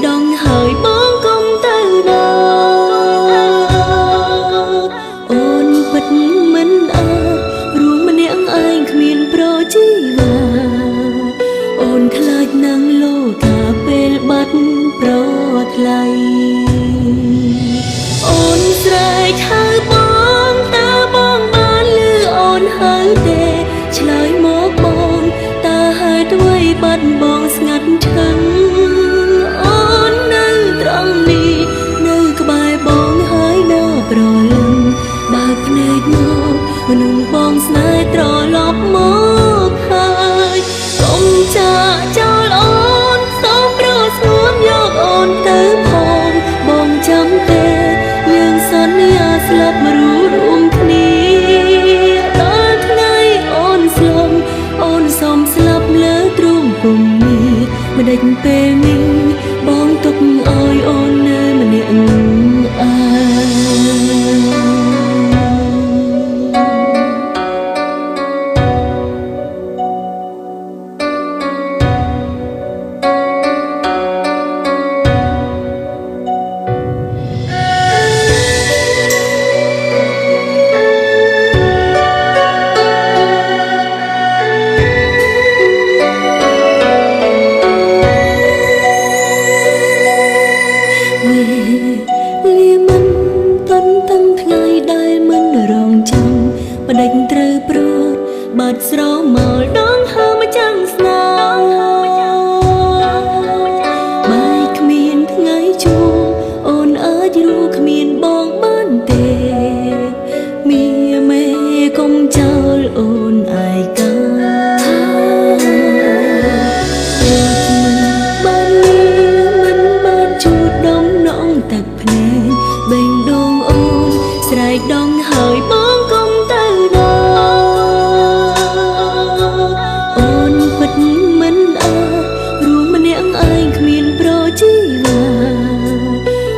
ដងហើយបងកុំទៅណាអូនពិតមិនអាចរួមម្នាក់ឯងគ្មានប្រជីវ៉ាអូនខ្លាចនឹងលោកាពេលបាត់ប្រថ្លៃអូនស្រែកហៅបងតើបងបានឮអូនហៅទេឆ្លើយមកបងតើហេតុអ្វីបាត់បងស្ងាត់ឈឹងអូននៅត្រង់នេះនៅក្បែរបងហើយនៅប្រលឹងបើកភ្នែកមកមនុស្សបងស្នេហ៍ត្រឡប់មកហើយកុំចាក់ចោលអូនសូមប្រស្ងួនយកអូនទៅផងបងចាំទេយើងសន្យាស្លាប់រួមគ្នាដល់ថ្ងៃអូនស្លំអូនសូមស្លាប់លើទ្រូងពុំនេះមិនដេចពេលនេះបងទុកឲ្យអូននៅម្នាក់ឯបដិញត្រូវព្រួតបាត់ស្រមោលដងហើមកចាំងស្នាបាយគ្មានថ្ងៃជួបអូនអាចរੂគ្មានបងបានទេមីមេកុំចោលអូនឯកាមិនបានជួបដំណងទឹកភ្នែកបេងដងអូនស្រែកដងហើយបងកុំទៅណាអូនពិតមិនអាចរួមម្នាក់ឯងគ្មានប្រជីវ៉ា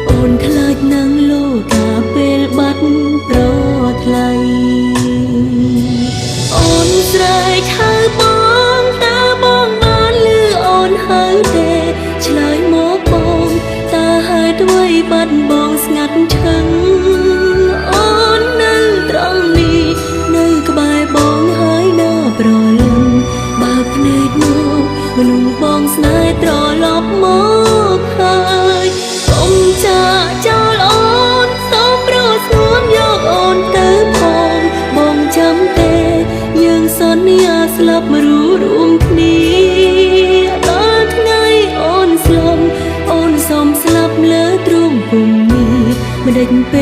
អូនខ្លាចនឹងលោកាពេលបាត់ប្រថ្លៃអូនស្រែកហៅបងតើបងបានឮអូនហៅទេឆ្លើយមកបងតើហេតុអ្វីបាត់បងស្ងាត់ឈឹងអូននៅត្រង់នេះនៅក្បែរបងហើយនៅប្រលឹងបើកភ្នែកមកមនុស្សបងស្នេហ៍ត្រឡប់មកហើយកុំចាក់ចោលអូនសូមប្រស្ងួនយកអូនទៅផងបងចាំទេយើងសន្យាស្លាប់រួមគ្នាដល់ថ្ងៃអូនស្លំអូនសូមស្លាប់លើទ្រូងពុំនេះមិនដេចពេល